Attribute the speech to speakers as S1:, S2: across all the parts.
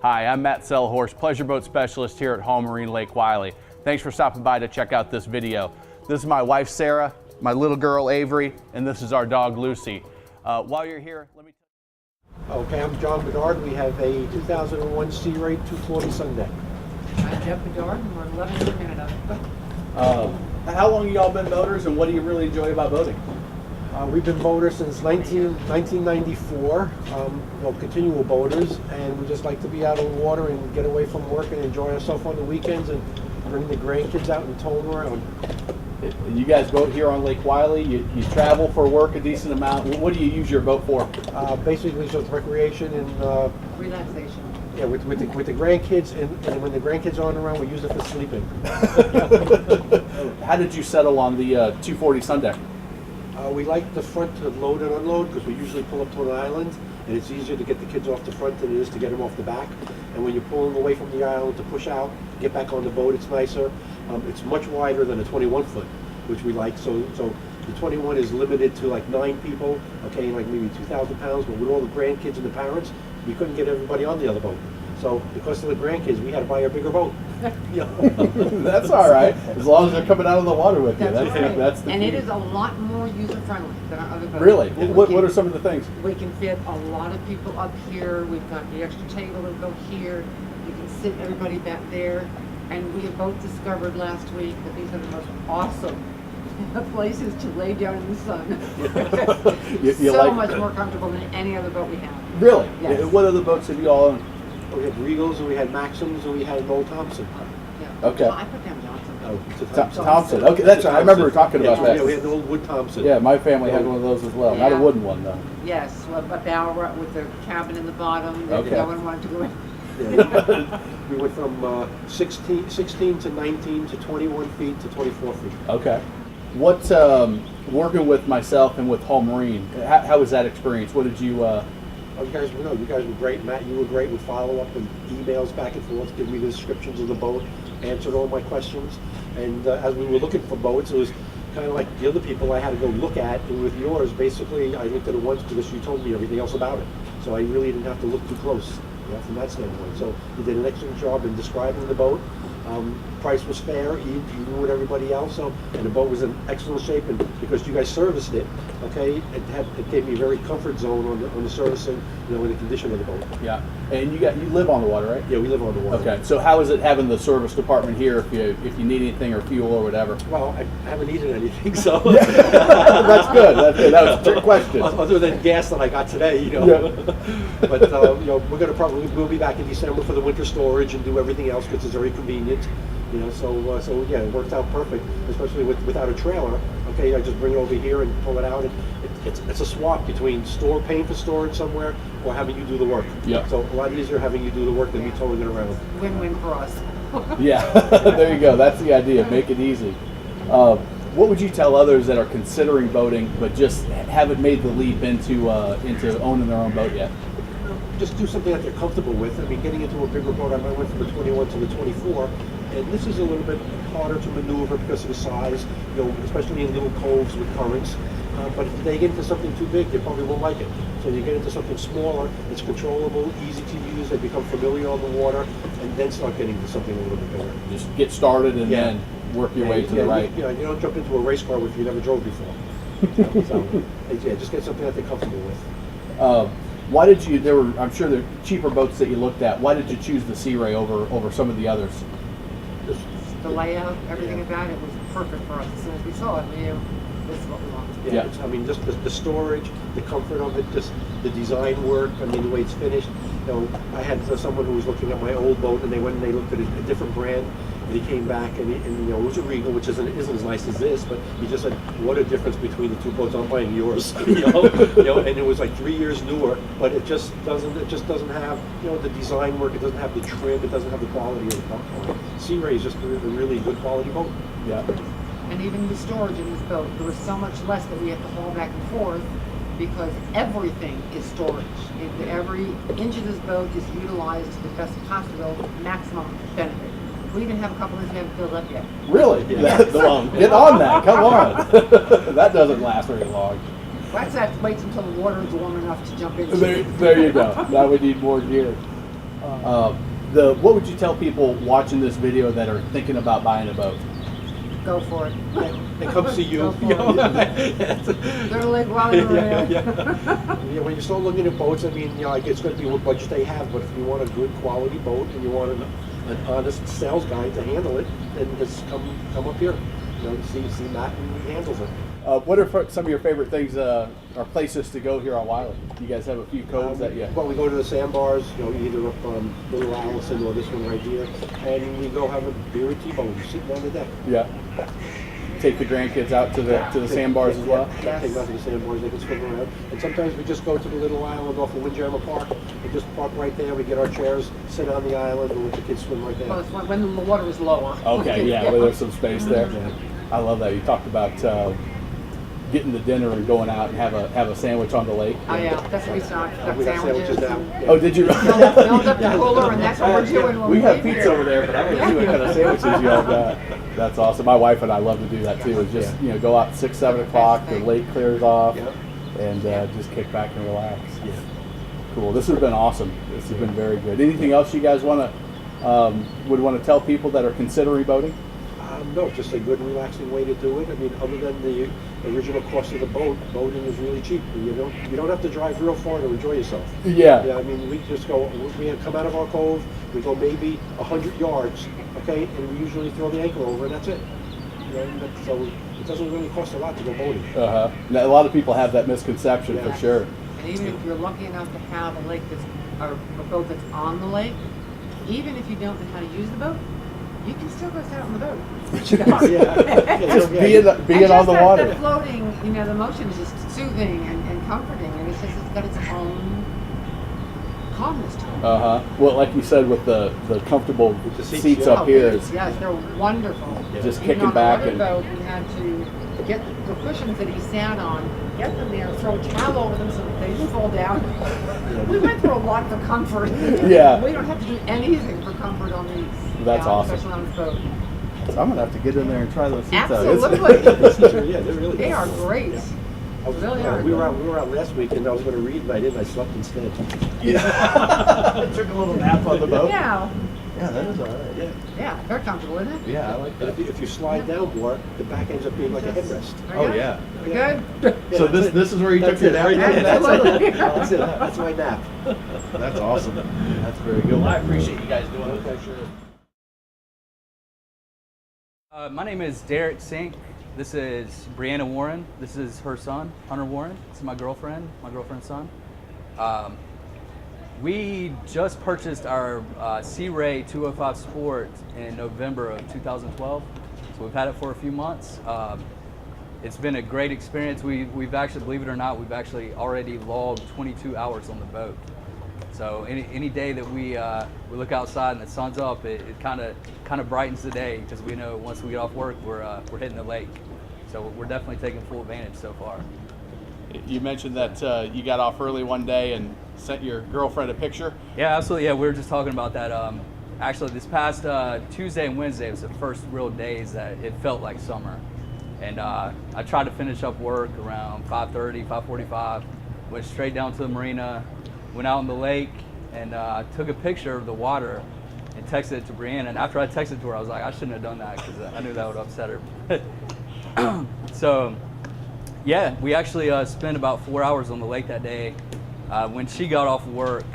S1: Hi, I'm Matt Sellhorst, pleasure boat specialist here at Home Marine Lake Wylie. Thanks for stopping by to check out this video. This is my wife Sarah, my little girl Avery, and this is our dog Lucy. While you're here, let me.
S2: Okay, I'm John Bedard. We have a 2001 Sea Ray 240 Sundeck.
S3: I'm Jeff Bedard, and we're loving every minute of it.
S1: How long have y'all been boaters, and what do you really enjoy about boating?
S2: We've been boaters since 1994, continual boaters, and we just like to be out on the water and get away from work and enjoy ourselves on the weekends and bring the grandkids out and tow them around.
S1: You guys boat here on Lake Wylie. You travel for work a decent amount. What do you use your boat for?
S2: Basically, just recreation and
S3: Relaxation.
S2: yeah, with the grandkids, and when the grandkids aren't around, we use it for sleeping.
S1: How did you settle on the 240 Sundeck?
S2: We like the front to load and unload because we usually pull up to an island, and it's easier to get the kids off the front than it is to get them off the back. And when you're pulling away from the island to push out, get back on the boat, it's nicer. It's much wider than a 21-foot, which we like. So the 21 is limited to like 9 people, okay, like maybe 2,000 pounds. But with all the grandkids and the parents, we couldn't get everybody on the other boat. So because of the grandkids, we had to buy a bigger boat.
S1: That's all right, as long as they're coming out of the water with you. That's the
S3: And
S1: key.
S3: it is a lot more user-friendly than our other boats.
S1: Really?
S3: Yeah,
S1: What are some of the things?
S3: We can fit a lot of people up here. We've got the extra table that go here. You can sit everybody back there. And we have both discovered last week that these are the most awesome places to lay down in the sun.
S1: You
S3: So
S1: like-
S3: much more comfortable than any other boat we have.
S1: Really?
S3: Yes.
S1: What other boats have you all owned?
S2: We had Regals, and we had Maxims, and we had Old Thompson.
S3: Yeah.
S1: Okay.
S3: Well, I put down Johnson.
S2: Oh, it's a
S1: Thompson. Okay, that's right. I remember talking about
S2: Yeah,
S1: that.
S2: we had the old wood Thompson.
S1: Yeah, my family had one of those as well. Not a
S3: Yeah.
S1: wooden one though.
S3: Yes, well, a bower with the cabin in the bottom. That
S1: Okay.
S3: No one wanted to go in.
S2: Yeah. We went from 16 to 19 to 21 feet to 24 feet.
S1: Okay. What working with myself and with Home Marine? How was that experience? What did you?
S2: You guys were great. Matt, you were great with follow-up and emails back and forth, giving me the descriptions of the boat, answered all my questions. And as we were looking for boats, it was kind of like the other people I had to go look at. And with yours, basically, I looked at it once because you told me everything else about it. So I really didn't have to look too close, from that standpoint. So you did an excellent job in describing the boat. Price was fair, you knew what everybody else, and the boat was in excellent shape, and because you guys serviced it, okay, it gave me a very comfort zone on the servicing, in the condition of the boat.
S1: Yeah. And you live on the water, right?
S2: Yeah, we live on the water.
S1: Okay. So how is it having the service department here if you need anything or fuel or whatever?
S2: Well, I haven't needed anything, so
S1: That's good. That's good. That was a trick question.
S2: other than gas that I got today,
S1: Yeah.
S2: But we'll be back in December for the winter storage and do everything else because it's very convenient. So yeah, it worked out perfect, especially without a trailer. Okay, I just bring it over here and pull it out. It's a swap between paying for storage somewhere or having you do the work.
S1: Yeah.
S2: So a lot easier having you do the work than me towing it around.
S3: Win-win for us.
S1: Yeah. There you go. That's the idea. Make it easy. What would you tell others that are considering boating but just haven't made the leap into owning their own boat yet?
S2: Just do something that they're comfortable with. I mean, getting into a bigger boat, I went from the 21 to the 24, and this is a little bit harder to maneuver because of the size, especially in little coves with currents. But if they get into something too big, they probably won't like it. So you get into something smaller, it's controllable, easy to use, they become familiar on the water, and then start getting to something a little bit bigger.
S1: Just get started and then work your way to the right.
S2: You don't jump into a race car with you never drove before. Just get something that they're comfortable with.
S1: Why did you? I'm sure there were cheaper boats that you looked at. Why did you choose the Sea Ray over some of the others?
S3: The layout, everything about it was perfect for us. As soon as we saw it, we knew this is what we wanted.
S1: Yeah.
S2: I mean, just the storage, the comfort of it, just the design work. I mean, the way it's finished. I had someone who was looking at my old boat, and they went and they looked at a different brand, and he came back, and it was a Regal, which isn't as nice as this, but he just said, "What a difference between the two boats! I'm buying yours." And it was like 3 years newer, but it just doesn't have the design work. It doesn't have the trim. It doesn't have the quality of the boat. Sea Ray is just a really good quality boat.
S1: Yeah.
S3: And even the storage in this boat, there was so much less that we have to haul back and forth because everything is storage. Every inch of this boat is utilized to the best possible maximum benefit. We even have a couple inches we haven't filled up yet.
S1: Really?
S2: Yeah.
S1: Get on that. Come on. That doesn't last very long.
S3: Let's have to wait until the water is warm enough to jump into.
S1: There you go. Now we need more gear. What would you tell people watching this video that are thinking about buying a boat?
S3: Go for it.
S2: They come see you.
S3: Go for it. Go to Lake Wylie Marina.
S2: Yeah, when you start looking at boats, I mean, like, it's going to be what budget they have, but if you want a good quality boat and you want an honest sales guy to handle it, then just come up here. See Matt, and he handles it.
S1: What are some of your favorite things or places to go here on Wylie? You guys have a few coves that you...
S2: Well, we go to the sandbars, either up Little Allison or this one right here, and we go have a beer and T-bone sitting on the deck.
S1: Yeah. Take the grandkids out to the sandbars as well?
S2: Yeah, take them out to the sandbars, they can swim around. And sometimes we just go to the little island off of Windjammer Park, and just park right there, we get our chairs, sit on the island, and let the kids swim right there.
S3: Well, it's when the water is lower.
S1: Okay, yeah, where there's some space there.
S2: Yeah.
S1: I love that. You talked about getting the dinner and going out and have a sandwich on the lake.
S3: Oh yeah, that's what we started. Got
S2: We got
S3: sandwiches.
S2: now.
S3: And
S1: Oh, did you?
S3: filled up the cooler, and that's what we're doing when
S1: We have
S3: leave
S1: pizza
S3: here.
S1: over there, but I don't know what kind of sandwiches you all got. That's awesome. My wife and I love to do that too. Is just go out 6, 7 o'clock, the lake clears off, and just kick back and relax.
S2: Yeah.
S1: Cool. This has been awesome. This has been very good. Anything else you guys would want to tell people that are considering boating?
S2: No, just a good, relaxing way to do it. I mean, other than the original cost of the boat, boating is really cheap. You don't have to drive real far to enjoy yourself.
S1: Yeah.
S2: Yeah, I mean, we just go. We come out of our cove. We go maybe 100 yards, okay, and we usually throw the anchor over, and that's it. So it doesn't really cost a lot to go boating.
S1: A lot of people have that misconception for sure.
S3: And even if you're lucky enough to have a lake or a boat that's on the lake, even if you don't know how to use the boat, you can still go sit on the boat.
S1: Just being on the water.
S3: The floating, the motion is just soothing and comforting, and it's got its own calmness to it.
S1: Well, like you said, with the comfortable
S2: the
S1: seats up here, it's
S3: yes, they're wonderful.
S1: just
S3: Even
S1: kicking
S3: on
S1: back
S3: the
S1: and.
S3: other boat, we had to get the cushions that he sat on, get them there, throw a towel over them so that they didn't fall down. We went through a lot for comfort.
S1: Yeah.
S3: We don't have to do anything for comfort on these.
S1: That's awesome.
S3: Especially on this boat.
S1: So I'm gonna have to get in there and try those seats
S3: Absolutely.
S2: Yeah, they're really
S3: They
S2: good.
S3: are great. Really are.
S2: We were out last week, and I was going to read, but I didn't. I slept instead.
S1: Yeah. Took a little nap on the boat.
S3: Yeah.
S1: Yeah, that is all right. Yeah.
S3: Yeah, very comfortable, isn't it?
S1: Yeah, I like
S2: But
S1: that.
S2: if you slide down more, the back ends up being like a headrest.
S1: Oh yeah.
S3: Good?
S1: So this is where you took your nap.
S2: Right there.
S3: Absolutely.
S2: That's it. That's my nap.
S1: That's awesome. That's very good. Well, I appreciate you guys doing it.
S2: Okay, sure.
S4: My name is Derek Sink. This is Brianna Warren. This is her son, Hunter Warren. This is my girlfriend's son. We just purchased our Sea Ray 205 Sport in November of 2012. So we've had it for a few months. It's been a great experience. We've actually, believe it or not, we've actually already logged 22 hours on the boat. So any day that we look outside and the sun's up, it kind of brightens the day, because we know once we get off work, we're hitting the lake. So we're definitely taking full advantage so far.
S1: You mentioned that you got off early one day and sent your girlfriend a picture.
S4: Yeah, absolutely. Yeah, we were just talking about that. Actually, this past Tuesday and Wednesday was the first real days that it felt like summer. And I tried to finish up work around 5:30, 5:45. Went straight down to the marina, went out in the lake, and took a picture of the water and texted it to Brianna. And after I texted to her, I was like, I shouldn't have done that, because I knew that would upset her. So, yeah, we actually spent about 4 hours on the lake that day. When she got off work,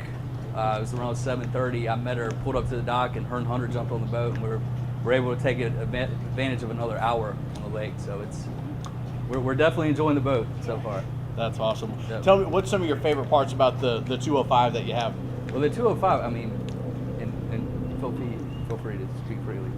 S4: it was around 7:30. I met her, pulled up to the dock, and her and Hunter jumped on the boat, and we were able to take advantage of another hour on the lake. So we're definitely enjoying the boat so far.
S1: That's awesome.
S4: Yep.
S1: Tell me, what's some of your favorite parts about the 205 that you have?
S4: Well, the 205, I mean, and feel free to speak freely,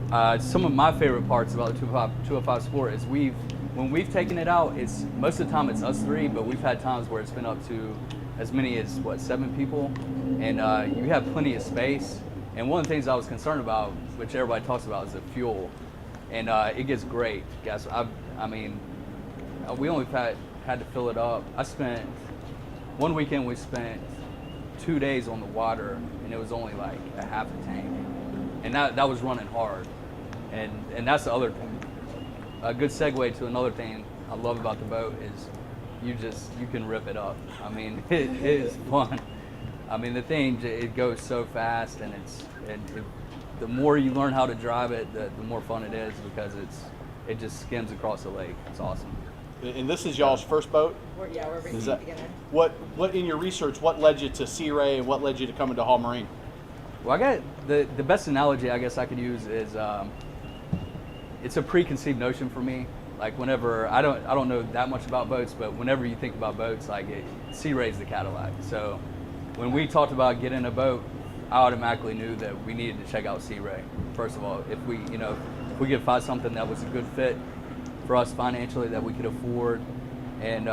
S4: but some of my favorite parts about the 205 Sport is when we've taken it out, it's most of the time it's us three, but we've had times where it's been up to as many as 7 people, and you have plenty of space. And one of the things I was concerned about, which everybody talks about, is the fuel, and it gets great gas. I mean, we only had to fill it up. One weekend we spent 2 days on the water, and it was only like a half a tank, and that was running hard. And that's the other thing. A good segue to another thing I love about the boat is you can rip it up. I mean, it is fun. I mean, the thing, it goes so fast, and the more you learn how to drive it, the more fun it is, because it just skims across the lake. It's awesome.
S1: And this is y'all's first boat?
S5: We're
S1: Is
S5: beginning.
S1: that, what in your research, what led you to Sea Ray and what led you to coming to Hall Marine?
S4: Well, I got the best analogy I guess I could use is it's a preconceived notion for me. Like whenever I don't know that much about boats, but whenever you think about boats, like Sea Ray's the Cadillac. So when we talked about getting a boat, I automatically knew that we needed to check out Sea Ray. First of all, if we could find something that was a good fit for us financially, that we could afford, and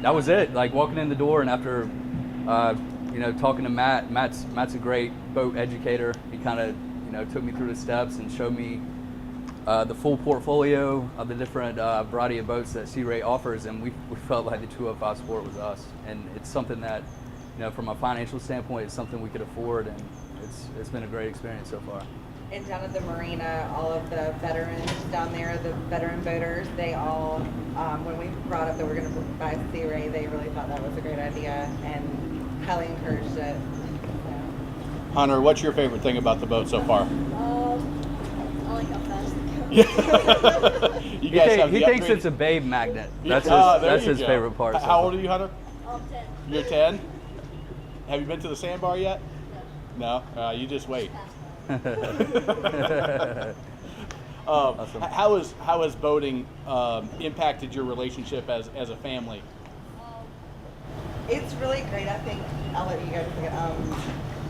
S4: that was it. Like walking in the door, and after talking to Matt's a great boat educator. He kind of took me through the steps and showed me the full portfolio of the different variety of boats that Sea Ray offers, and we felt like the 205 Sport was us. And it's something that, from a financial standpoint, it's something we could afford, and it's been a great experience so far.
S5: And down at the marina, all of the veterans down there, the veteran boaters, they all, when we brought up that we're going to buy Sea Ray, they really thought that was a great idea and highly encouraged it. So.
S1: Hunter, what's your favorite thing about the boat so far?
S6: I like how fast it goes.
S1: You guys have
S4: He
S1: the
S4: thinks
S1: upgrade-
S4: it's a babe magnet.
S1: Yeah,
S4: That's
S1: there
S4: his
S1: you go.
S4: favorite part. so
S1: How old
S4: far.
S1: are you, Hunter?
S6: 10.
S1: You're 10? Have you been to the sandbar yet? No? You just wait.
S4: Awesome.
S1: How has boating impacted your relationship as a family?
S5: It's really great. I think I'll let you guys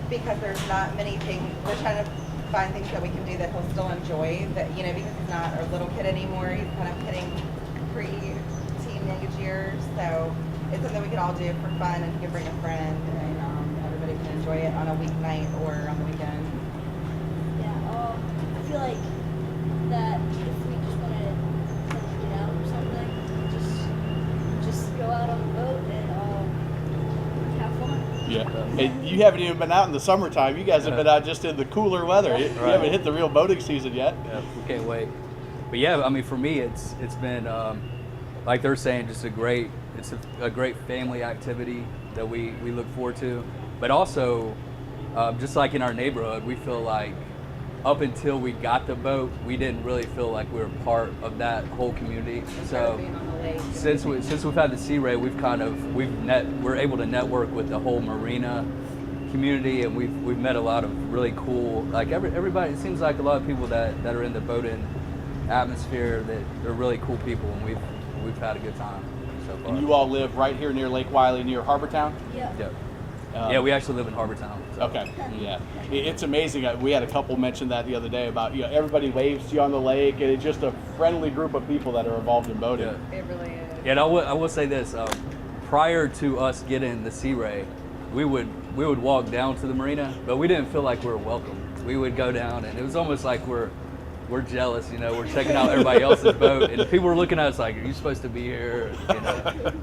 S5: think because there's not many things. We're trying to find things that we can do that he'll still enjoy. That because he's not a little kid anymore. He's kind of hitting pre-teenage years. So it's something we can all do for fun, and he can bring a friend, and everybody can enjoy it on a weeknight or on the weekend.
S6: Yeah, I feel like that if we just want to get out or something, just go out on the boat and have fun.
S1: Yeah. Hey, you haven't even been out in the summertime. You guys have been out just in the cooler weather. You haven't hit the real boating season yet.
S4: Yeah, we can't wait. But yeah, I mean, for me, it's been like they're saying, just a great family activity that we look forward to. But also, just like in our neighborhood, we feel like up until we got the boat, we didn't really feel like we were part of that whole community. So
S5: Being on the lake.
S4: since we've had the Sea Ray, we're able to network with the whole marina community, and we've met a lot of really cool, like everybody. It seems like a lot of people that are in the boating atmosphere, that they're really cool people, and we've had a good time so far.
S1: And you all live right here near Lake Wylie, near Harbortown?
S6: Yeah.
S4: Yep. Yeah, we actually live in Harbortown. So.
S1: Okay, yeah. It's amazing. We had a couple mention that the other day about, everybody waves to you on the lake, and it's just a friendly group of people that are involved in boating.
S4: Yeah.
S5: It really is.
S4: Yeah, and I will say this: prior to us getting the Sea Ray, we would walk down to the marina, but we didn't feel like we were welcome. We would go down, and it was almost like we're jealous. We're checking out everybody else's boat, and people were looking at us like, "Are you supposed to be here?"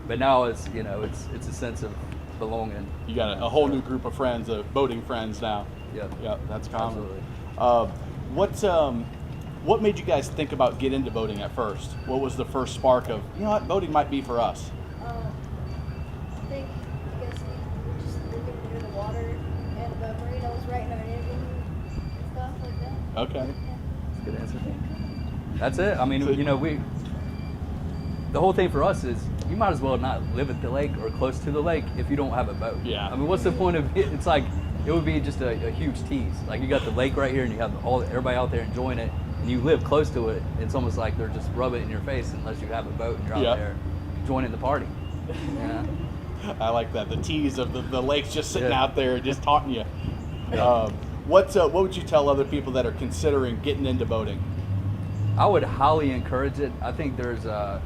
S4: But now it's it's a sense of belonging.
S1: You got a whole new group of friends, boating friends now.
S4: Yep.
S1: Yeah, that's common.
S4: Absolutely.
S1: What made you guys think about get into boating at first? What was the first spark of, boating might be for us?
S6: I think because we're just living near the water, and the marina was right in our neighborhood and stuff like that.
S1: Okay.
S6: Yeah.
S4: Good answer. That's it. I mean, the whole thing for us is you might as well not live at the lake or close to the lake if you don't have a boat.
S1: Yeah.
S4: I mean, what's the point of it? It's like, it would be just a huge tease. Like, you got the lake right here, and you have everybody out there enjoying it, and you live close to it. It's almost like they're just rubbing it in your face unless you have a boat and you're out there joining the party. Yeah.
S1: I like that. The tease of the lake's just sitting out there, just taunting you.
S4: Yeah.
S1: What would you tell other people that are considering getting into boating?
S4: I would highly encourage it. I think there's a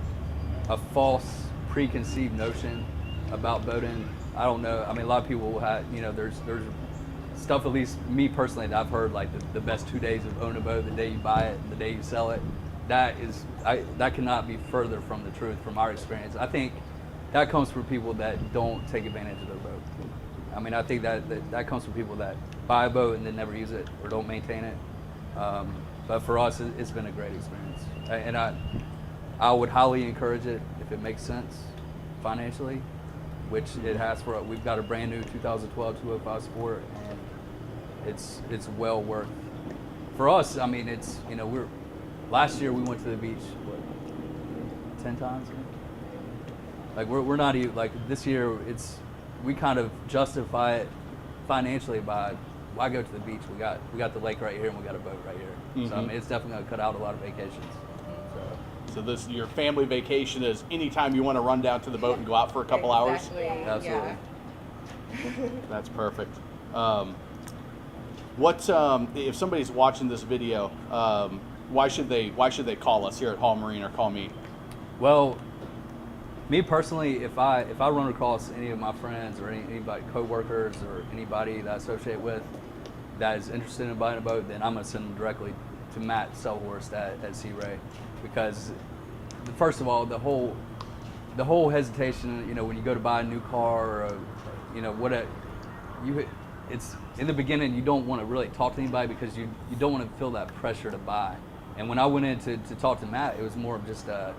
S4: false preconceived notion about boating. I don't know. I mean, a lot of people will have, there's stuff, at least me personally, that I've heard, like the best 2 days of owning a boat, the day you buy it, and the day you sell it. That cannot be further from the truth from our experience. I think that comes from people that don't take advantage of their boat. I mean, I think that comes from people that buy a boat and then never use it or don't maintain it. But for us, it's been a great experience. And I would highly encourage it if it makes sense financially. which it has for. We've got a brand new 2012 205 Sport, and it's well worth. For us, I mean, it's last year we went to the beach 10 times. Like we're not even like this year. We kind of justify it financially by why go to the beach? We got the lake right here and we got a boat right here. So I mean, it's definitely gonna cut out a lot of vacations.
S1: So your family vacation is anytime you want to run down to the boat and go out for a couple hours.
S4: Absolutely.
S1: That's perfect. If somebody's watching this video? Why should they call us here at Hall Marine or call me?
S4: Well, me personally, if I run across any of my friends or anybody, co-workers or anybody that I associate with that is interested in buying a boat, then I'm gonna send them directly to Matt Selhorst at Sea Ray, because first of all, the whole hesitation, when you go to buy a new car or it's in the beginning you don't want to really talk to anybody because you don't want to feel that pressure to buy. And when I went in to talk to Matt, it was more of just a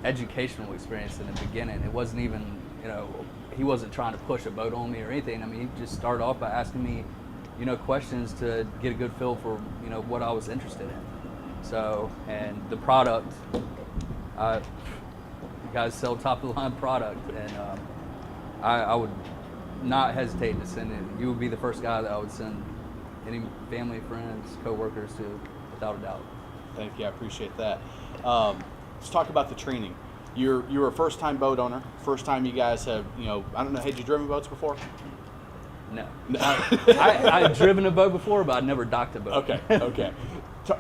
S4: educational experience in the beginning. It wasn't even, he wasn't trying to push a boat on me or anything. I mean, he just started off by asking me, questions to get a good feel for, what I was interested in. So, and the product, you guys sell top of the line product, and I would not hesitate to send it. You would be the first guy that I would send any family, friends, co-workers to, without a doubt.
S1: Thank you, I appreciate that. Let's talk about the training. You're a first-time boat owner. First time you guys have, I don't know, had you driven boats before?
S4: No. I've driven a boat before, but I've never docked a boat.
S1: Okay.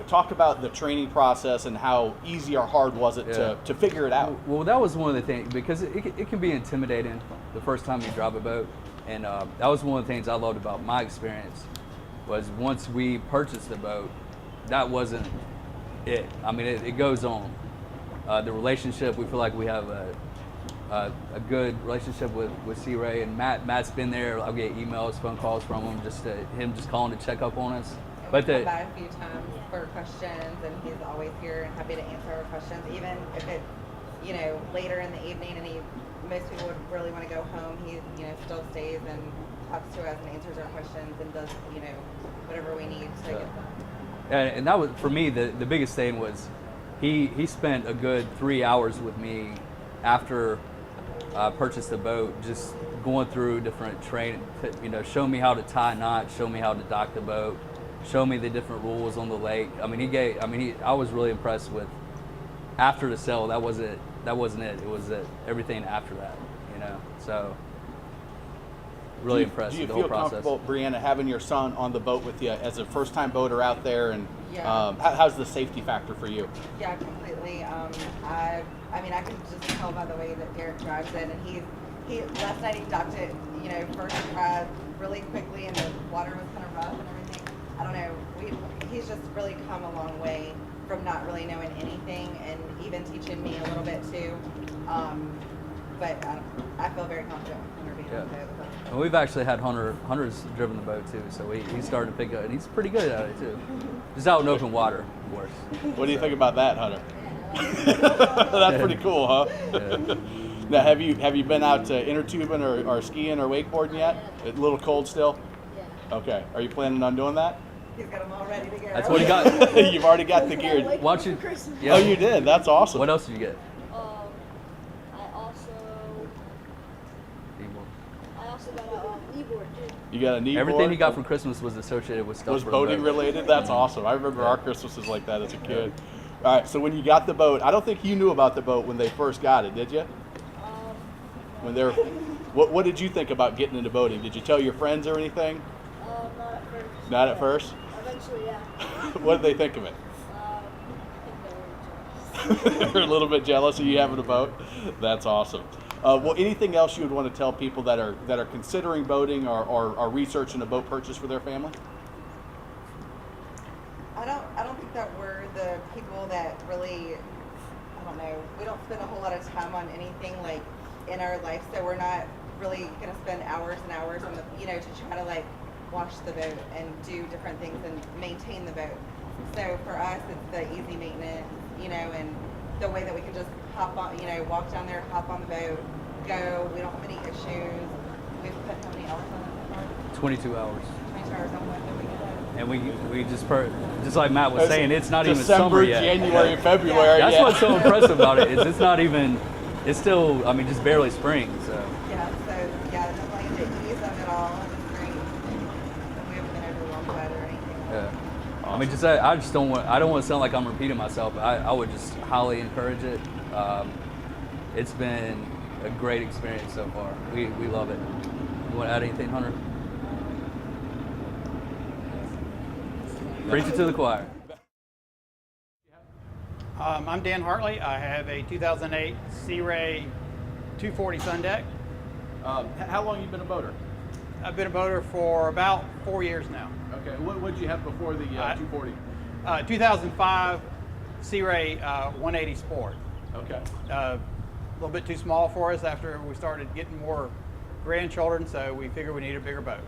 S1: Talk about the training process and how easy or hard was it to figure it out?
S4: Well, that was one of the things, because it can be intimidating the first time you drive a boat. And that was one of the things I loved about my experience, was once we purchased the boat, that wasn't it. I mean, it goes on. The relationship, we feel like we have a good relationship with Sea Ray, and Matt's been there. I'll get emails, phone calls from him, just calling to check up on us.
S5: But come by a few times for questions, and he's always here and happy to answer our questions, even if it's later in the evening and most people would really want to go home. He still stays and talks to us and answers our questions and does whatever we need to get done.
S4: And that was, for me, the biggest thing was he spent a good 3 hours with me after I purchased the boat, just going through different training, show me how to tie knots, show me how to dock the boat, show me the different rules on the lake. I mean, I was really impressed with, after the sale, that wasn't it. It was everything after that, so really impressed with the whole process. Do you feel
S1: comfortable, Brianna, having your son on the boat with you as a first-time boater out there? And
S5: yeah.
S1: How's the safety factor for you?
S5: Yeah, completely. I can just tell by the way that Derek drives it, and he last night he docked it, first really quickly, and the water was kind of rough and everything. I don't know. He's just really come a long way from not really knowing anything, and even teaching me a little bit too. But I feel very confident with Hunter being on the boat with us.
S4: And we've actually had Hunter's driven the boat too, so he started to pick up, and he's pretty good at it too. Just out in open water, of course.
S1: What do you think about that, Hunter? That's pretty cool, huh?
S4: Yeah.
S1: Now, have you been out to inner tubing or skiing or wakeboarding yet? A little cold still?
S6: Yeah.
S1: Okay. Are you planning on doing that?
S5: He's got them all ready to go.
S4: That's what he got.
S1: You've already got the gear.
S4: Why don't you?
S1: Oh, you did? That's awesome.
S4: What else did you get?
S6: I also got a kneeboard too.
S1: You got a kneeboard?
S4: Everything he got for Christmas was associated with stuff.
S1: Was
S4: for
S1: boating
S4: the boat.
S1: related? That's awesome. I remember our Christmases like that as a kid. All right, so when you got the boat, I don't think you knew about the boat when they first got it, did you? When they're, what did you think about getting into boating? Did you tell your friends or anything?
S6: Not at first.
S1: Not at first?
S6: Eventually, yeah.
S1: What did they think of it?
S6: I think they were jealous.
S1: They're a little bit jealous of you having a boat. That's awesome. Well, anything else you would want to tell people that are considering boating or are researching a boat purchase for their family?
S5: I don't think that we're the people that really, I don't know, we don't spend a whole lot of time on anything like in our life, so we're not really going to spend hours and hours on the, to try to like wash the boat and do different things and maintain the boat. So for us, it's the easy maintenance, and the way that we can just hop on, walk down there, hop on the boat, go. We don't have any issues. We've put how many hours on it?
S4: 22 hours.
S5: 22 hours on whether we get it.
S4: And we just like Matt was saying, it's not even
S1: December,
S4: summer yet.
S1: January, February.
S4: That's
S1: yeah.
S4: what's so impressive about it is it's not even, it's still, I mean, just barely spring. So
S5: Yeah, so yeah, just like the ease of it all is great. We haven't been overwhelmed by it or anything.
S4: yeah. I mean, I just don't want to sound like I'm repeating myself. But I would just highly encourage it. It's been a great experience so far. We love it. You want to add anything, Hunter? Preach it to the choir.
S7: I'm Dan Hartley. I have a 2008 Sea Ray 240 Sun Deck.
S1: How long you been a boater?
S7: I've been a boater for about 4 years now.
S1: Okay. What did you have before the 240?
S7: 2005 Sea Ray 180 Sport.
S1: Okay.
S7: A little bit too small for us after we started getting more grandchildren, so we figured we needed a bigger boat.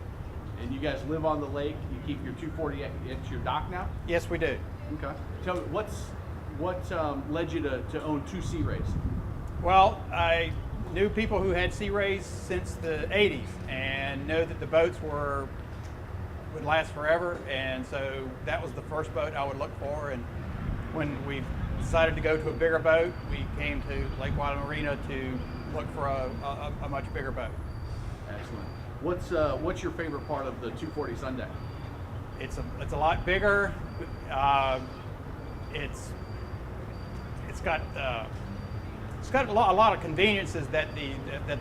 S1: And you guys live on the lake. You keep your 240 at your dock now.
S7: Yes, we do.
S1: Okay. Tell me what led you to own two Sea Rays?
S7: Well, I knew people who had Sea Rays since the 80s and know that the boats would last forever, and so that was the first boat I would look for. And when we decided to go to a bigger boat, we came to Lake Wylie Marina to look for a much bigger boat.
S1: Excellent. What's your favorite part of the 240 Sun Deck?
S7: It's a lot bigger. It's got a lot of conveniences that the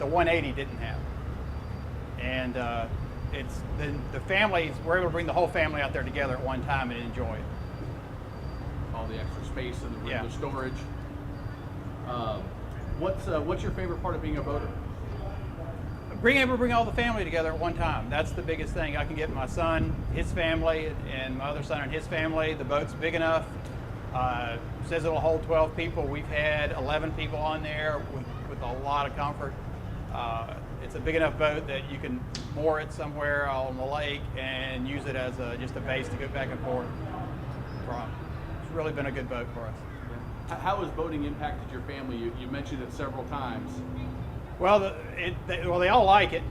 S7: 180 didn't have, and it's the families, we're able to bring the whole family out there together at one time and enjoy it.
S1: All the extra space and the
S7: Yeah.
S1: storage. What's your favorite part of being a boater?
S7: Being able to bring all the family together at one time, that's the biggest thing. I can get my son, his family, and my other son and his family. The boat's big enough. Says it'll hold 12 people. We've had 11 people on there with a lot of comfort. It's a big enough boat that you can moor it somewhere on the lake and use it as just a base to go back and forth from. It's really been a good boat for us.
S1: How has boating impacted your family? You mentioned it several times.
S7: Well, they all like it.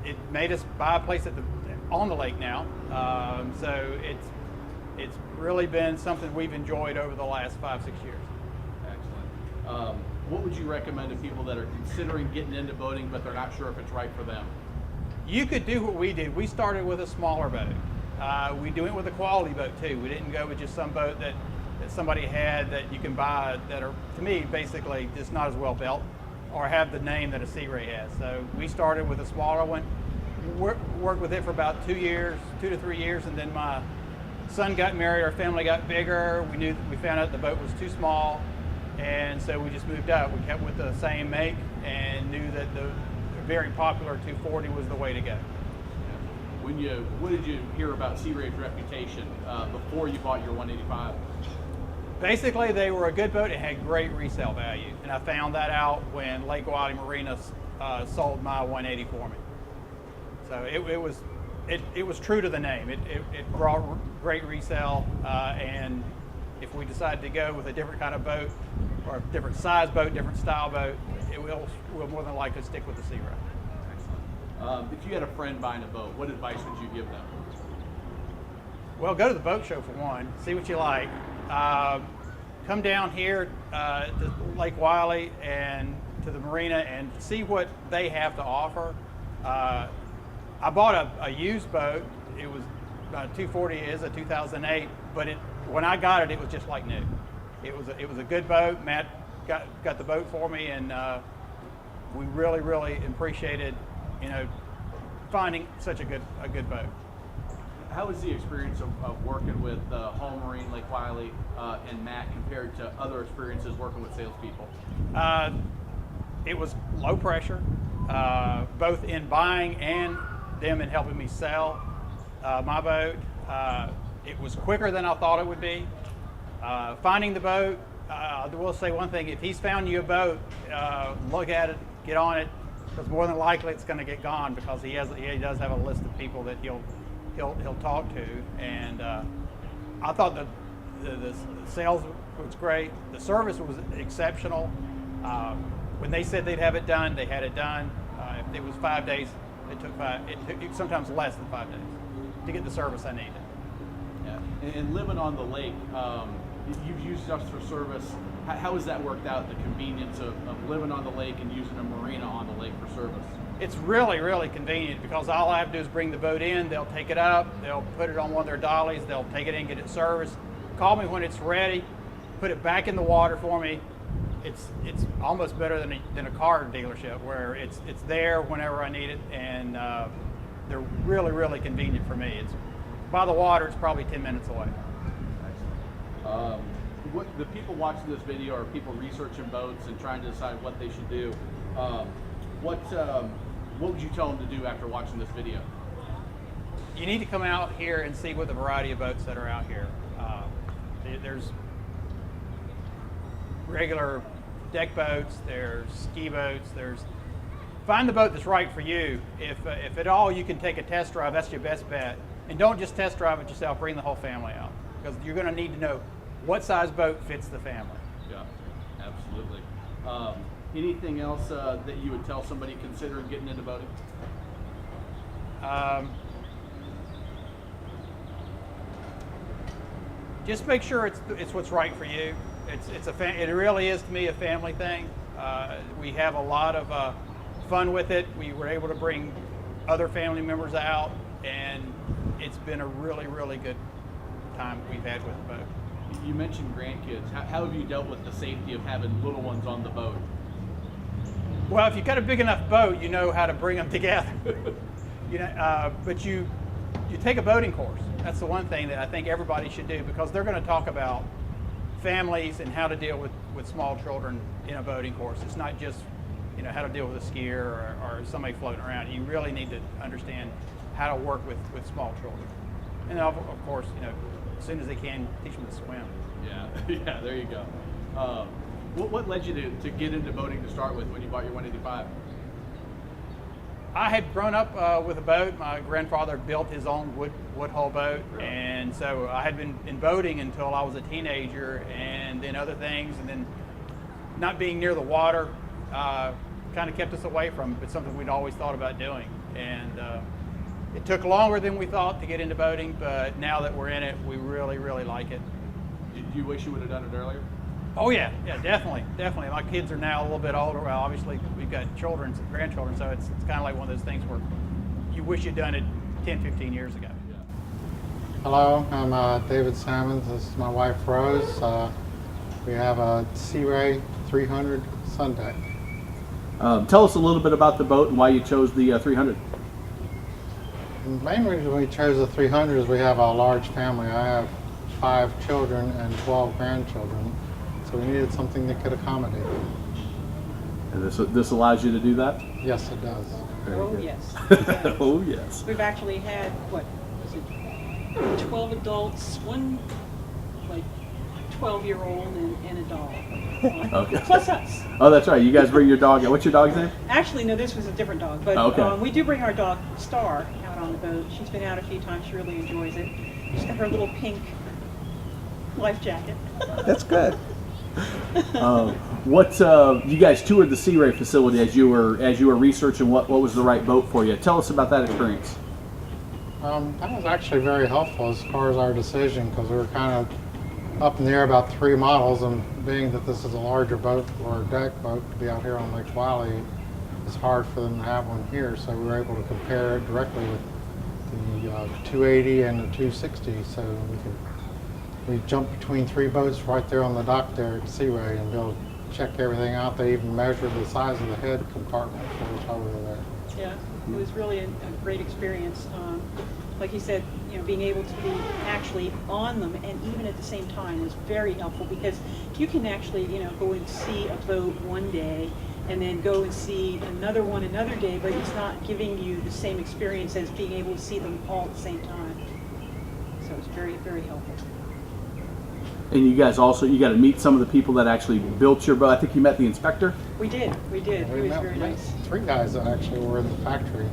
S7: It made us buy a place on the lake now, so it's really been something we've enjoyed over the last 5-6 years.
S1: Excellent. What would you recommend to people that are considering getting into boating but they're not sure if it's right for them?
S7: You could do what we did. We started with a smaller boat. We do it with a quality boat too. We didn't go with just some boat that somebody had that you can buy that are, to me, basically just not as well built or have the name that a Sea Ray has. So we started with a smaller one, worked with it for about 2 to 3 years, and then my son got married, our family got bigger. We found out the boat was too small, and so we just moved up. We kept with the same make and knew that the very popular 240 was the way to go.
S1: What did you hear about Sea Ray's reputation before you bought your 185?
S7: Basically, they were a good boat and had great resale value, and I found that out when Lake Wylie Marina sold my 180 for me. So it was true to the name. It brought great resale, and if we decide to go with a different kind of boat or a different size boat, different style boat, we'll more than likely stick with the Sea Ray.
S1: If you had a friend buying a boat, what advice would you give them?
S7: Well, go to the boat show for one, see what you like. Come down here to Lake Wylie and to the marina and see what they have to offer. I bought a used boat. It was 240 is a 2008, but when I got it, it was just like new. It was a good boat. Matt got the boat for me, and we really appreciated finding such a good boat.
S1: How was the experience of working with Home Marine, Lake Wylie, and Matt compared to other experiences working with salespeople?
S7: It was low pressure, both in buying and them in helping me sell my boat. It was quicker than I thought it would be. Finding the boat, I will say one thing: if he's found you a boat, look at it, get on it, because more than likely it's going to get gone because he does have a list of people that he'll talk to. And I thought the sales was great. The service was exceptional. when they said they'd have it done, they had it done. If it was 5 days, it took sometimes less than 5 days to get the service I needed.
S1: Yeah. And living on the lake, you've used us for service. How has that worked out, the convenience of living on the lake and using a marina on the lake for service?
S7: It's really, really convenient because all I have to do is bring the boat in, they'll take it up, they'll put it on one of their dollies, they'll take it in, get it serviced, call me when it's ready, put it back in the water for me. It's almost better than a car dealership where it's there whenever I need it, and they're really, really convenient for me. It's by the water, it's probably 10 minutes away.
S1: What the people watching this video are people researching boats and trying to decide what they should do. What would you tell them to do after watching this video?
S7: You need to come out here and see what the variety of boats that are out here. There's regular deck boats, there's ski boats, find the boat that's right for you. If at all you can take a test drive, that's your best bet. And don't just test drive it yourself, bring the whole family out, because you're going to need to know what size boat fits the family.
S1: Yeah, absolutely. Anything else that you would tell somebody considering getting into boating?
S7: Just make sure it's what's right for you. It really is to me a family thing. We have a lot of fun with it. We were able to bring other family members out, and it's been a really, really good time we've had with the boat.
S1: You mentioned grandkids. How have you dealt with the safety of having little ones on the boat?
S7: Well, if you've got a big enough boat, you know how to bring them together. But you take a boating course. That's the one thing that I think everybody should do, because they're going to talk about families and how to deal with small children in a boating course. It's not just how to deal with a skier or somebody floating around. You really need to understand how to work with small children. And of course, as soon as they can, teach them to swim.
S1: Yeah, yeah, there you go. What led you to get into boating to start with when you bought your 185?
S7: I had grown up with a boat. My grandfather built his own wood hull boat, and so I had been in boating until I was a teenager, and then other things, and then not being near the water kind of kept us away from it. It's something we'd always thought about doing, and it took longer than we thought to get into boating, but now that we're in it, we really, really like it.
S1: Do you wish you would have done it earlier?
S7: Oh yeah, definitely. My kids are now a little bit older. Well, obviously we've got grandchildren, so it's kind of like one of those things where you wish you'd done it 10, 15 years ago.
S1: Yeah.
S8: Hello, I'm David Salmons. This is my wife Rose. We have a Sea Ray 300 Sun Deck.
S1: Tell us a little bit about the boat and why you chose the 300.
S8: The main reason we chose the 300 is we have a large family. I have 5 children and 12 grandchildren. So we needed something that could accommodate them.
S1: And this allows you to do that?
S8: Yes, it does.
S1: Very
S9: Oh,
S1: good.
S9: yes.
S1: Oh, yes.
S9: We've actually had, 12 adults, one 12-year-old and a dog.
S1: Okay.
S9: Plus us.
S1: Oh, that's right. You guys bring your dog. What's your dog's name?
S9: Actually, no, this was a different dog. But
S1: Okay.
S9: we do bring our dog, Star, out on the boat. She's been out a few times. She really enjoys it. She's got her little pink life jacket.
S1: That's good. You guys toured the Sea Ray facility as you were researching what was the right boat for you. Tell us about that experience.
S8: That was actually very helpful as far as our decision, because we were kind of up in the air about 3 models, and being that this is a larger boat or a deck boat to be out here on Lake Wylie, it's hard for them to have one here, so we were able to compare it directly with the 280 and the 260, so we jumped between 3 boats right there on the dock there at Sea Ray and be able to check everything out. They even measured the size of the head compartment for us while we were there.
S9: Yeah, it was really a great experience. Like you said, being able to be actually on them and even at the same time was very helpful, because you can actually, go and see a boat one day and then go and see another one another day, but it's not giving you the same experience as being able to see them all at the same time. So it's very, very helpful.
S1: And you guys you got to meet some of the people that actually built your boat. I think you met the inspector.
S9: We did.
S8: We
S9: He was
S8: met
S9: very nice.
S8: 3 guys that actually were in the factory,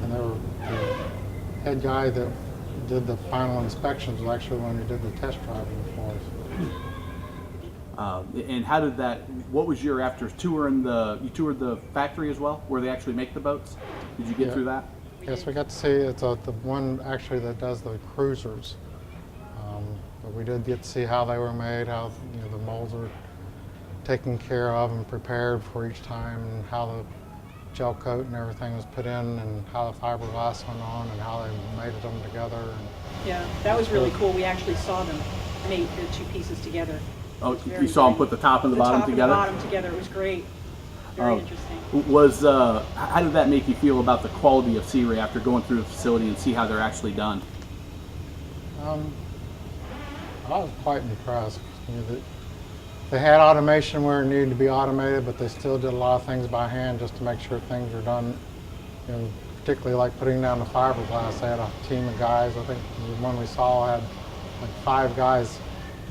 S8: and they were the head guy that did the final inspections was actually the one who did the test driving for us.
S1: And how did that? What was your after touring you toured the factory as well, where they actually make the boats? Did you get
S8: Yeah.
S1: through that?
S8: Yes, we got to see it's the one actually that does the cruisers. But we did get to see how they were made, how the molds are taken care of and prepared for each time, and how the gel coat and everything was put in, and how the fiberglass went on, and how they mated them together. And
S9: Yeah, that was really cool. We actually saw them mate the two pieces together.
S1: Oh,
S9: It was
S1: you
S9: very
S1: saw them
S9: great.
S1: put the top and the bottom
S9: top
S1: together?
S9: And the bottom together. It was great. Very
S1: Oh.
S9: interesting.
S1: Was how did that make you feel about the quality of Sea Ray after going through the facility and see how they're actually done?
S8: I was quite impressed. They had automation where it needed to be automated, but they still did a lot of things by hand just to make sure things were done. Particularly like putting down the fiberglass. They had a team of guys. I think the one we saw had like 5 guys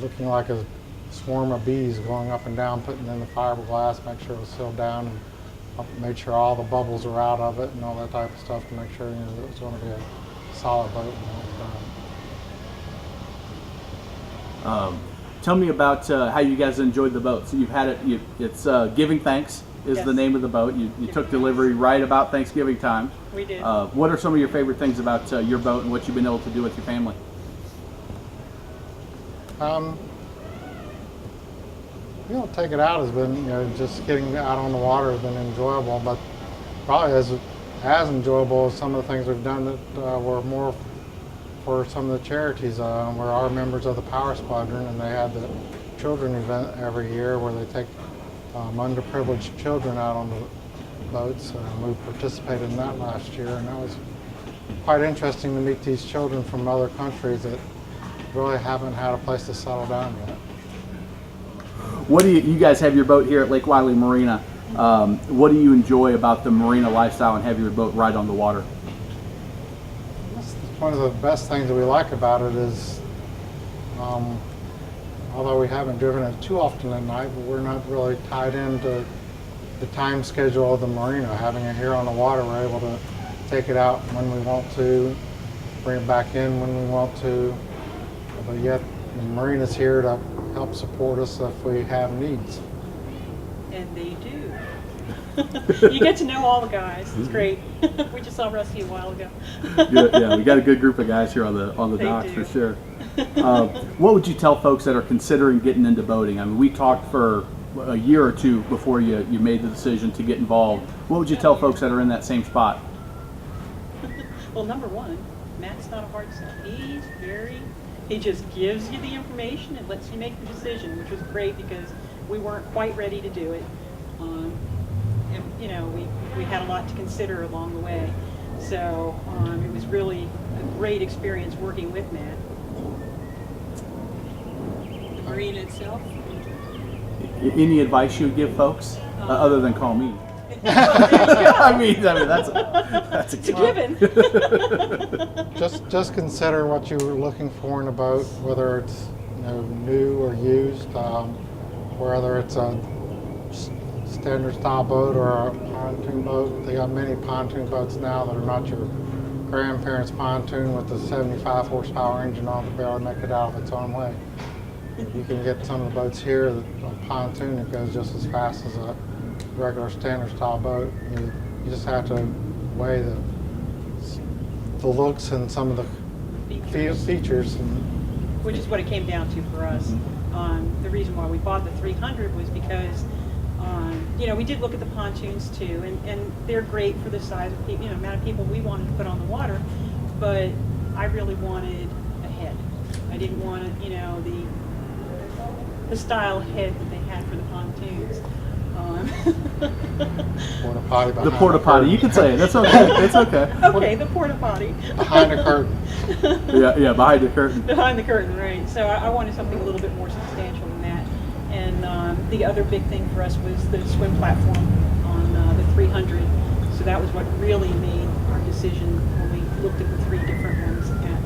S8: looking like a swarm of bees going up and down, putting in the fiberglass, make sure it was sealed down, and made sure all the bubbles were out of it and all that type of stuff to make sure that it was going to be a solid boat when it was done.
S1: Tell me about how you guys enjoyed the boat. So you've had it. It's Giving Thanks is
S9: Yes.
S1: the name of the boat. You took delivery right about Thanksgiving time.
S9: We did.
S1: What are some of your favorite things about your boat and what you've been able to do with your family?
S8: Take it out has been, just getting out on the water has been enjoyable, but probably as enjoyable as some of the things we've done that were more for some of the charities. We're our members of the Power Squadron, and they had the children event every year where they take underprivileged children out on the boats. We participated in that last year, and that was quite interesting to meet these children from other countries that really haven't had a place to settle down yet.
S1: What do you guys have your boat here at Lake Wylie Marina? What do you enjoy about the marina lifestyle and have your boat right on the water?
S8: One of the best things that we like about it is, although we haven't driven it too often at night, but we're not really tied into the time schedule of the marina. Having it here on the water, we're able to take it out when we want to, bring it back in when we want to, but yet the marina's here to help support us if we have needs.
S9: And they do. You get to know all the guys. It's great. We just saw Rusty a while ago.
S1: Good, yeah, we got a good group of guys here on the
S9: They
S1: dock
S9: do.
S1: for sure. What would you tell folks that are considering getting into boating? I mean, we talked for a year or two before you made the decision to get involved. What would you tell folks that are in that same spot?
S9: Well, number one, Matt's not a hard sell. He just gives you the information and lets you make the decision, which was great because we weren't quite ready to do it. And we had a lot to consider along the way. So it was really a great experience working with Matt. The marina itself.
S1: Any advice you would give folks other than call me? I mean that's a
S9: It's a given.
S8: Just consider what you're looking for in a boat, whether it's new or used, whether it's a standard style boat or a pontoon boat. They got many pontoon boats now that are not your grandparents' pontoon with the 75 horsepower engine on to barely make it out of its own way. You can get some of the boats here, a pontoon that goes just as fast as a regular standard style boat. You just have to weigh the looks and some of the features.
S9: Which is what it came down to for us. The reason why we bought the 300 was because, we did look at the pontoons too, and they're great for the size of people, amount of people we wanted to put on the water, but I really wanted a head. I didn't want the style head that they had for the pontoons.
S8: Porta potty behind
S1: the porta potty. You can say it. That's okay. It's okay.
S9: Okay, the porta potty.
S8: behind the curtain.
S1: Yeah, behind the curtain.
S9: Behind the curtain, right. So I wanted something a little bit more substantial than that. And the other big thing for us was the swim platform on the 300. So that was what really made our decision when we looked at the 3 different ones at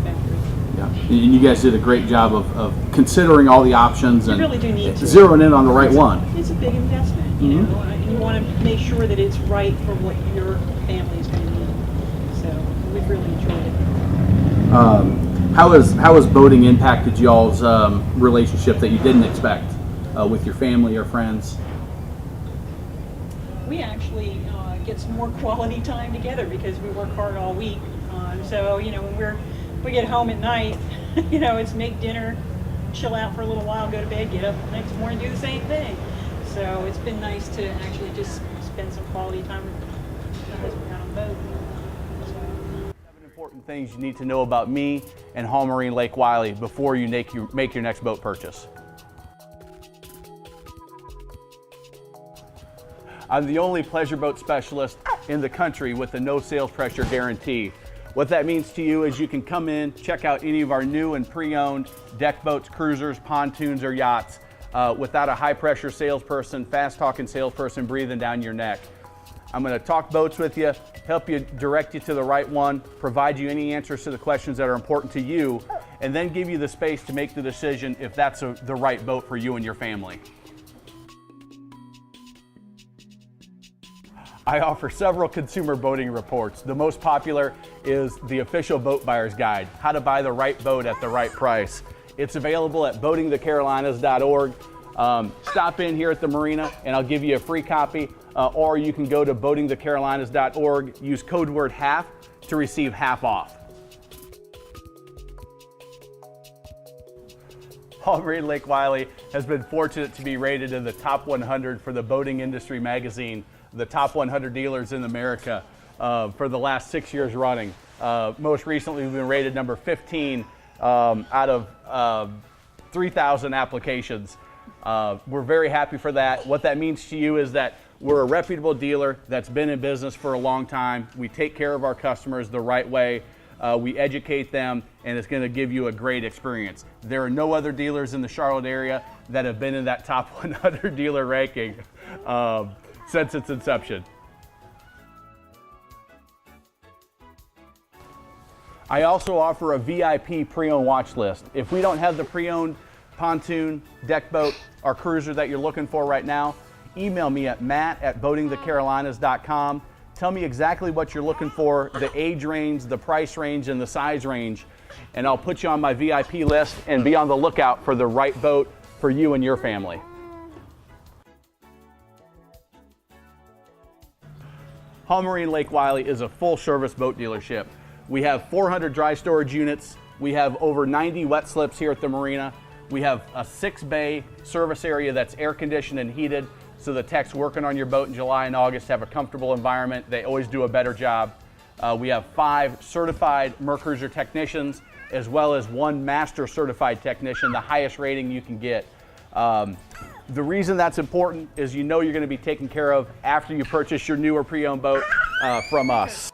S9: factory.
S1: Yeah, and you guys did a great job of considering all the options
S9: You
S1: and
S9: really do need to.
S1: zeroing in on the right one.
S9: It's a big investment, you know, and you want to make sure that it's right for what your family is going to need. So we've really enjoyed it.
S1: How has boating impacted y'all's relationship that you didn't expect? with your family or friends?
S9: We actually get some more quality time together because we work hard all week. So when we get home at night, it's make dinner, chill out for a little while, go to bed, get up the next morning, do the same thing. So it's been nice to actually just spend some quality time with my husband out on the boat.
S1: Seven important things you need to know about me and Hall Marine Lake Wylie before you make your next boat purchase. I'm the only pleasure boat specialist in the country with a no sales pressure guarantee. What that means to you is you can come in, check out any of our new and pre-owned deck boats, cruisers, pontoons, or yachts without a high pressure salesperson, fast talking salesperson breathing down your neck. I'm going to talk boats with you, help you direct you to the right one, provide you any answers to the questions that are important to you, and then give you the space to make the decision if that's the right boat for you and your family. I offer several consumer boating reports. The most popular is the official boat buyer's guide, how to buy the right boat at the right price. It's available at boatingthecarolinas.org. Stop in here at the marina and I'll give you a free copy, or you can go to boatingthecarolinas.org, use code word HALF to receive half off. Hall Marine Lake Wylie has been fortunate to be rated in the top 100 for the Boating Industry magazine, the top 100 dealers in America for the last 6 years running. Most recently, we've been rated number 15 out of 3,000 applications. We're very happy for that. What that means to you is that we're a reputable dealer that's been in business for a long time. We take care of our customers the right way. We educate them, and it's going to give you a great experience. There are no other dealers in the Charlotte area that have been in that top 100 dealer ranking since its inception. I also offer a VIP pre-owned watch list. If we don't have the pre-owned pontoon, deck boat, or cruiser that you're looking for right now, email me at matt@boatingthecarolinas.com. Tell me exactly what you're looking for, the age range, the price range, and the size range, and I'll put you on my VIP list and be on the lookout for the right boat for you and your family. Hall Marine Lake Wylie is a full service boat dealership. We have 400 dry storage units. We have over 90 wet slips here at the marina. We have a 6-bay service area that's air conditioned and heated, so the techs working on your boat in July and August have a comfortable environment. They always do a better job. We have 5 certified Mercruiser technicians, as well as 1 master certified technician, the highest rating you can get. The reason that's important is you know you're going to be taken care of after you purchase your new or pre-owned boat from us.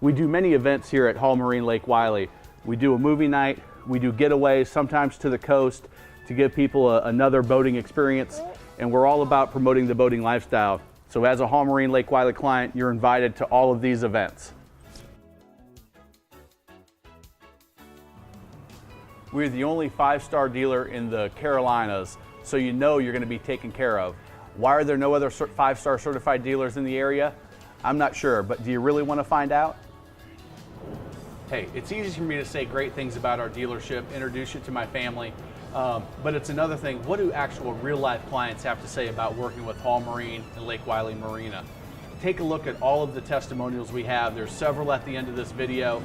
S1: We do many events here at Hall Marine Lake Wylie. We do a movie night, we do getaways, sometimes to the coast, to give people another boating experience, and we're all about promoting the boating lifestyle. So as a Hall Marine Lake Wylie client, you're invited to all of these events. We're the only 5-star dealer in the Carolinas, so you know you're going to be taken care of. Why are there no other 5-star certified dealers in the area? I'm not sure, but do you really want to find out? Hey, it's easy for me to say great things about our dealership, introduce you to my family, but it's another thing, what do actual real-life clients have to say about working with Hall Marine and Lake Wylie Marina? Take a look at all of the testimonials we have. There's several at the end of this video.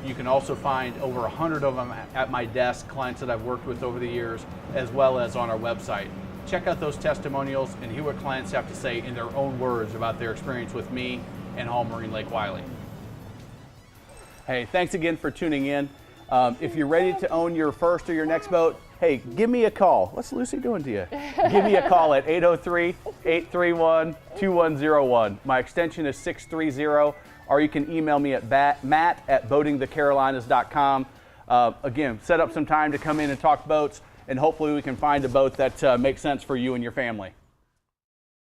S1: You can also find over 100 of them at my desk, clients that I've worked with over the years, as well as on our website. Check out those testimonials and hear what clients have to say in their own words about their experience with me and Hall Marine Lake Wylie. Hey, thanks again for tuning in. If you're ready to own your first or your next boat, hey, give me a call. What's Lucy doing to you? Give me a call at 803-831-2101. My extension is 630, or you can email me at matt@boatingthecarolinas.com. Again, set up some time to come in and talk boats, and hopefully we can find a boat that makes sense for you and your family.